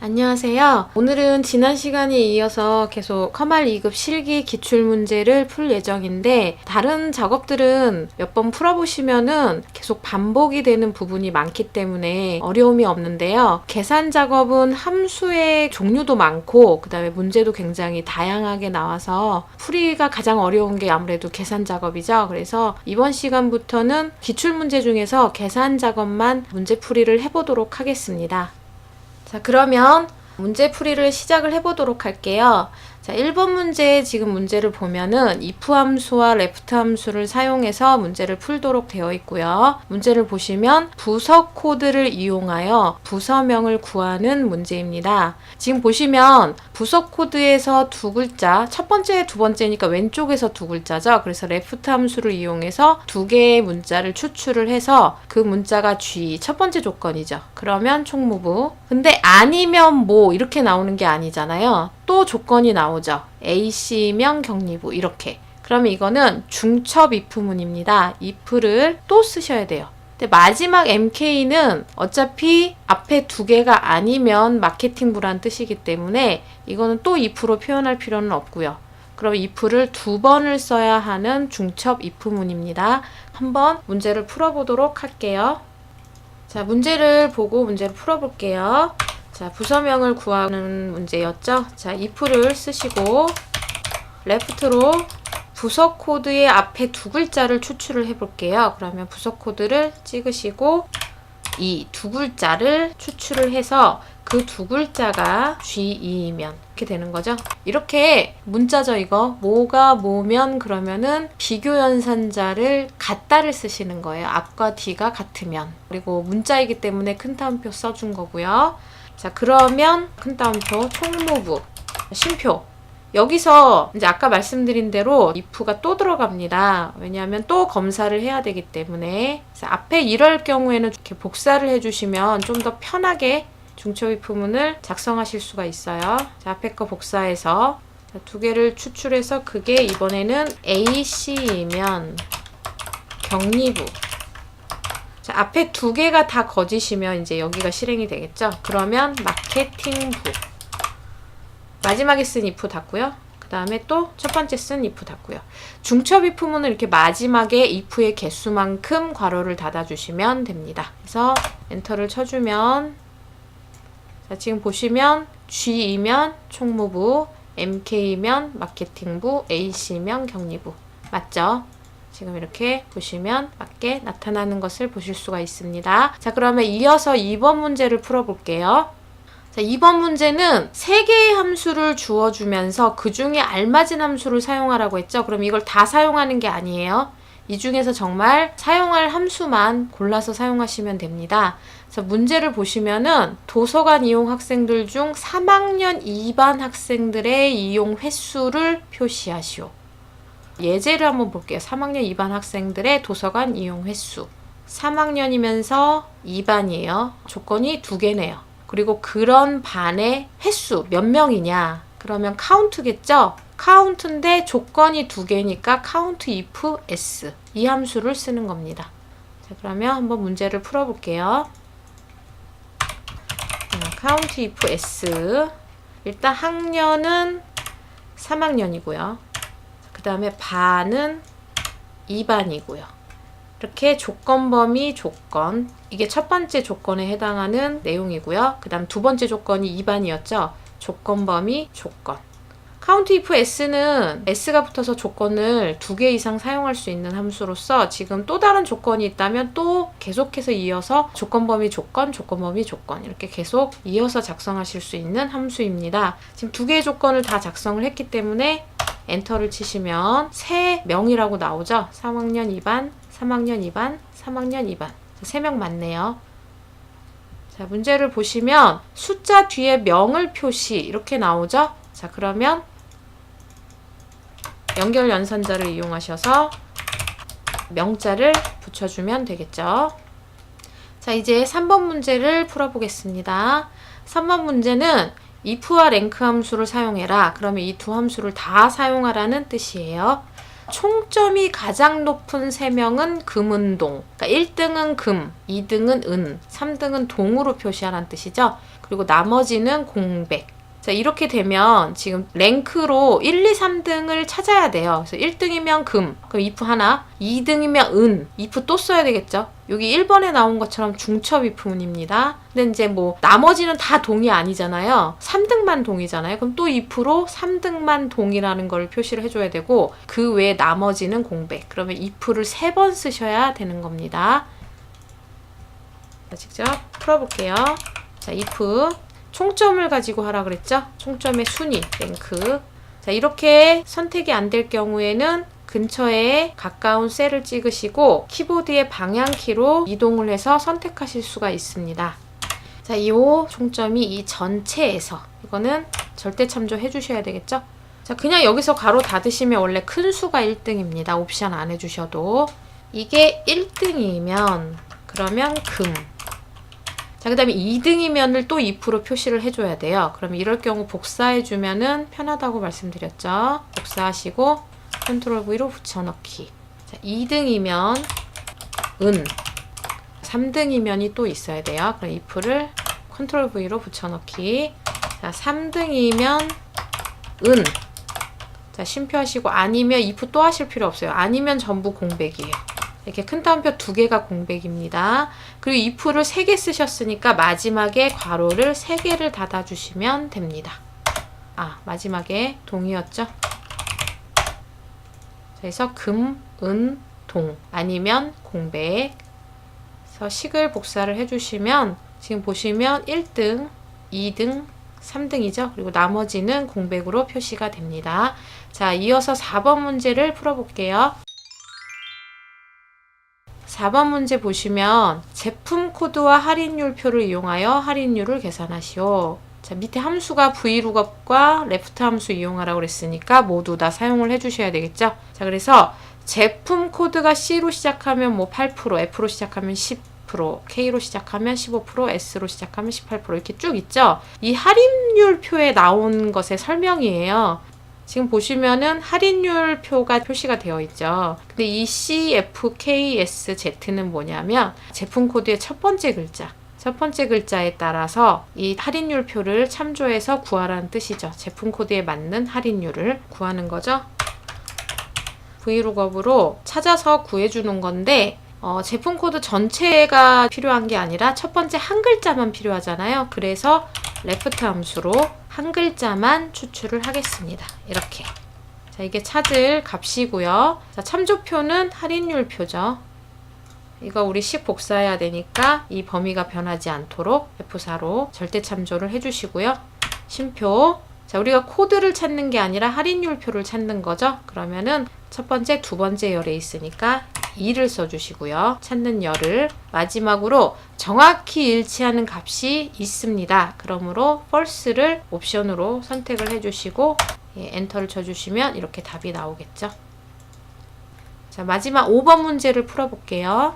안녕하세요. 오늘은 지난 시간에 이어서 계속 커말 2급 실기 기출문제를 풀 예정인데 다른 작업들은 몇 번 풀어보시면은 계속 반복이 되는 부분이 많기 때문에 어려움이 없는데요. 계산 작업은 함수의 종류도 많고 그 다음에 문제도 굉장히 다양하게 나와서 풀이가 가장 어려운 게 아무래도 계산 작업이죠. 그래서 이번 시간부터는 기출문제 중에서 계산 작업만 문제풀이를 해보도록 하겠습니다. 자, 그러면 문제풀이를 시작을 해보도록 할게요. 자, 1번 문제 지금 문제를 보면은 if 함수와 left 함수를 사용해서 문제를 풀도록 되어 있고요. 문제를 보시면 부서 코드를 이용하여 부서명을 구하는 문제입니다. 지금 보시면 부서 코드에서 두 글자, 첫 번째, 두 번째니까 왼쪽에서 두 글자죠. 그래서 left 함수를 이용해서 두 개의 문자를 추출을 해서 그 문자가 G, 첫 번째 조건이죠. 그러면 총무부. 근데 아니면 뭐 이렇게 나오는 게 아니잖아요. 또 조건이 나오죠. AC면 격리부 이렇게. 그러면 이거는 중첩 if문입니다. if를 또 쓰셔야 돼요. 근데 마지막 MK는 어차피 앞에 두 개가 아니면 마케팅부란 뜻이기 때문에 이거는 또 if로 표현할 필요는 없고요. 그럼 if를 두 번을 써야 하는 중첩 if문입니다. 한번 문제를 풀어보도록 할게요. 자, 문제를 보고 문제를 풀어볼게요. 자, 부서명을 구하는 문제였죠. 자, if를 쓰시고 left로 부서 코드의 앞에 두 글자를 추출을 해볼게요. 그러면 부서 코드를 찍으시고 이 두 글자를 추출을 해서 그 두 글자가 G2이면 이렇게 되는 거죠. 이렇게 문자죠, 이거. 뭐가 뭐면 그러면은 비교연산자를 같다를 쓰시는 거예요. 앞과 뒤가 같으면. 그리고 문자이기 때문에 큰 따옴표 써준 거고요. 자, 그러면 큰 따옴표 총무부 쉼표. 여기서 이제 아까 말씀드린 대로 if가 또 들어갑니다. 왜냐하면 또 검사를 해야 되기 때문에. 앞에 이럴 경우에는 이렇게 복사를 해주시면 좀 더 편하게 중첩 if문을 작성하실 수가 있어요. 자, 앞에 거 복사해서 두 개를 추출해서 그게 이번에는 AC이면 격리부. 자, 앞에 두 개가 다 거짓이면 이제 여기가 실행이 되겠죠. 그러면 마케팅부. 마지막에 쓴 if 닫고요. 그 다음에 또 첫 번째 쓴 if 닫고요. 중첩 if문은 이렇게 마지막에 if의 개수만큼 괄호를 닫아주시면 됩니다. 그래서 엔터를 쳐주면 자, 지금 보시면 G이면 총무부, MK면 마케팅부, AC면 격리부. 맞죠? 지금 이렇게 보시면 맞게 나타나는 것을 보실 수가 있습니다. 자, 그러면 이어서 2번 문제를 풀어볼게요. 자, 2번 문제는 3개의 함수를 주어주면서 그 중에 알맞은 함수를 사용하라고 했죠. 그럼 이걸 다 사용하는 게 아니에요. 이 중에서 정말 사용할 함수만 골라서 사용하시면 됩니다. 그래서 문제를 보시면은 도서관 이용 학생들 중 3학년 2반 학생들의 이용 횟수를 표시하시오. 예제를 한번 볼게요. 3학년 2반 학생들의 도서관 이용 횟수. 3학년이면서 2반이에요. 조건이 두 개네요. 그리고 그런 반의 횟수 몇 명이냐? 그러면 카운트겠죠? 카운트인데 조건이 두 개니까 count if s 이 함수를 쓰는 겁니다. 자, 그러면 한번 문제를 풀어볼게요. count if s 일단 학년은 3학년이고요. 그 다음에 반은 2반이고요. 이렇게 조건 범위 조건, 이게 첫 번째 조건에 해당하는 내용이고요. 그 다음 두 번째 조건이 2반이었죠. 조건 범위 조건. count if s는 s가 붙어서 조건을 두 개 이상 사용할 수 있는 함수로서 지금 또 다른 조건이 있다면 또 계속해서 이어서 조건 범위 조건, 조건 범위 조건 이렇게 계속 이어서 작성하실 수 있는 함수입니다. 지금 두 개의 조건을 다 작성을 했기 때문에 엔터를 치시면 3명이라고 나오죠. 3학년 2반, 3학년 2반, 3학년 2반. 3명 맞네요. 자, 문제를 보시면 숫자 뒤에 명을 표시 이렇게 나오죠. 자, 그러면 연결 연산자를 이용하셔서 명자를 붙여주면 되겠죠. 자, 이제 3번 문제를 풀어보겠습니다. 3번 문제는 if와 랭크 함수를 사용해라. 그러면 이 두 함수를 다 사용하라는 뜻이에요. 총점이 가장 높은 3명은 금은동. 그러니까 1등은 금, 2등은 은, 3등은 동으로 표시하라는 뜻이죠. 그리고 나머지는 공백. 자, 이렇게 되면 지금 랭크로 1, 2, 3등을 찾아야 돼요. 그래서 1등이면 금, 그럼 if 하나, 2등이면 은, if 또 써야 되겠죠. 여기 1번에 나온 것처럼 중첩 if문입니다. 근데 이제 뭐 나머지는 다 동이 아니잖아요. 3등만 동이잖아요. 그럼 또 if로 3등만 동이라는 걸 표시를 해줘야 되고 그 외에 나머지는 공백. 그러면 if를 3번 쓰셔야 되는 겁니다. 자, 직접 풀어볼게요. 자, if 총점을 가지고 하라 그랬죠? 총점의 순위, 랭크. 자, 이렇게 선택이 안 될 경우에는 근처에 가까운 셀을 찍으시고 키보드의 방향키로 이동을 해서 선택하실 수가 있습니다. 자, 이 총점이 이 전체에서 이거는 절대 참조해 주셔야 되겠죠? 자, 그냥 여기서 가로 닫으시면 원래 큰 수가 1등입니다. 옵션 안 해주셔도. 이게 1등이면 그러면 금. 자, 그 다음에 2등이면을 또 if로 표시를 해줘야 돼요. 그러면 이럴 경우 복사해주면은 편하다고 말씀드렸죠. 복사하시고 컨트롤 V로 붙여넣기. 자, 2등이면 은, 3등이면이 또 있어야 돼요. 그럼 if를 컨트롤 V로 붙여넣기. 자, 3등이면 은. 자, 쉼표하시고 아니면 if 또 하실 필요 없어요. 아니면 전부 공백이에요. 이렇게 큰 따옴표 2개가 공백입니다. 그리고 if를 3개 쓰셨으니까 마지막에 괄호를 3개를 닫아주시면 됩니다. 아, 마지막에 동이었죠? 그래서 금, 은, 동 아니면 공백. 그래서 식을 복사를 해주시면 지금 보시면 1등, 2등, 3등이죠. 그리고 나머지는 공백으로 표시가 됩니다. 자, 이어서 4번 문제를 풀어볼게요. 4번 문제 보시면 제품 코드와 할인율표를 이용하여 할인율을 계산하시오. 자, 밑에 함수가 vlookup과 left 함수 이용하라고 그랬으니까 모두 다 사용을 해주셔야 되겠죠. 자, 그래서 제품 코드가 C로 시작하면 뭐 8%, F로 시작하면 10%, K로 시작하면 15%, S로 시작하면 18% 이렇게 쭉 있죠. 이 할인율표에 나온 것의 설명이에요. 지금 보시면은 할인율 표가 표시가 되어 있죠. 근데 이 C, F, K, S, Z는 뭐냐면 제품 코드의 첫 번째 글자. 첫 번째 글자에 따라서 이 할인율 표를 참조해서 구하라는 뜻이죠. 제품 코드에 맞는 할인율을 구하는 거죠. vlookup으로 찾아서 구해주는 건데 제품 코드 전체가 필요한 게 아니라 첫 번째 한 글자만 필요하잖아요. 그래서 left 함수로 한 글자만 추출을 하겠습니다. 이렇게. 자, 이게 찾을 값이고요. 자, 참조표는 할인율 표죠. 이거 우리 식 복사해야 되니까 이 범위가 변하지 않도록 F4로 절대 참조를 해주시고요. 쉼표. 자, 우리가 코드를 찾는 게 아니라 할인율 표를 찾는 거죠. 그러면은 첫 번째, 두 번째 열에 있으니까 2를 써주시고요. 찾는 열을 마지막으로 정확히 일치하는 값이 있습니다. 그러므로 false를 옵션으로 선택을 해주시고 엔터를 쳐주시면 이렇게 답이 나오겠죠. 자, 마지막 5번 문제를 풀어볼게요.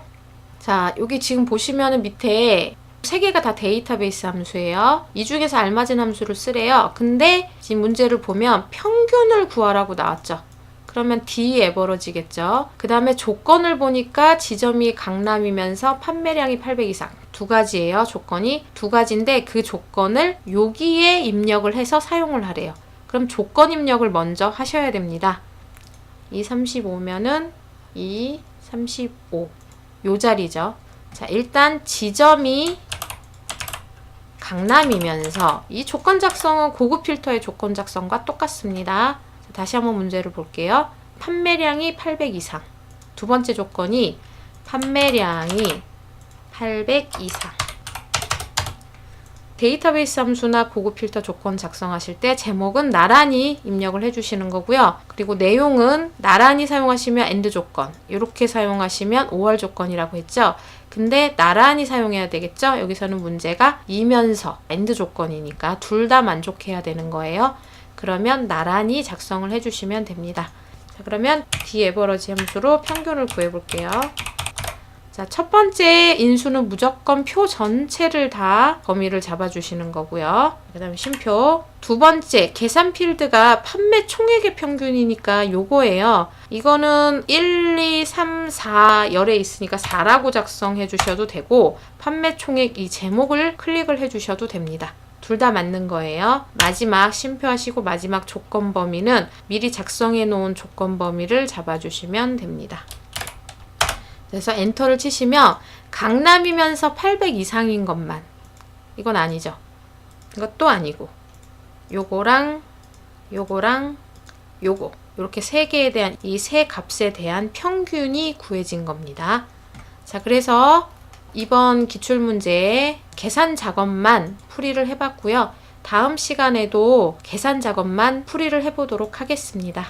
자, 여기 지금 보시면은 밑에 3개가 다 데이터베이스 함수예요. 이 중에서 알맞은 함수를 쓰래요. 근데 지금 문제를 보면 평균을 구하라고 나왔죠. 그러면 D 에버러지겠죠. 그 다음에 조건을 보니까 지점이 강남이면서 판매량이 800 이상. 두 가지예요. 조건이 두 가지인데 그 조건을 여기에 입력을 해서 사용을 하래요. 그럼 조건 입력을 먼저 하셔야 됩니다. 235면은 235 요 자리죠. 자, 일단 지점이 강남이면서 이 조건 작성은 고급 필터의 조건 작성과 똑같습니다. 자, 다시 한번 문제를 볼게요. 판매량이 800 이상. 두 번째 조건이 판매량이 800 이상. 데이터베이스 함수나 고급 필터 조건 작성하실 때 제목은 나란히 입력을 해주시는 거고요. 그리고 내용은 나란히 사용하시면 AND 조건, 이렇게 사용하시면 OR 조건이라고 했죠. 근데 나란히 사용해야 되겠죠. 여기서는 문제가 이면서 AND 조건이니까 둘 다 만족해야 되는 거예요. 그러면 나란히 작성을 해주시면 됩니다. 자, 그러면 D 에버러지 함수로 평균을 구해볼게요. 자, 첫 번째 인수는 무조건 표 전체를 다 범위를 잡아주시는 거고요. 그 다음에 쉼표. 두 번째, 계산 필드가 판매 총액의 평균이니까 요거예요. 이거는 1, 2, 3, 4 열에 있으니까 4라고 작성해 주셔도 되고, 판매 총액 이 제목을 클릭을 해 주셔도 됩니다. 둘 다 맞는 거예요. 마지막 쉼표하시고 마지막 조건 범위는 미리 작성해 놓은 조건 범위를 잡아주시면 됩니다. 그래서 엔터를 치시면 강남이면서 800 이상인 것만, 이건 아니죠. 이것도 아니고 요거랑 요거랑 요거, 이렇게 세 개에 대한 이 세 값에 대한 평균이 구해진 겁니다. 자, 그래서 이번 기출문제 계산 작업만 풀이를 해봤고요. 다음 시간에도 계산 작업만 풀이를 해보도록 하겠습니다.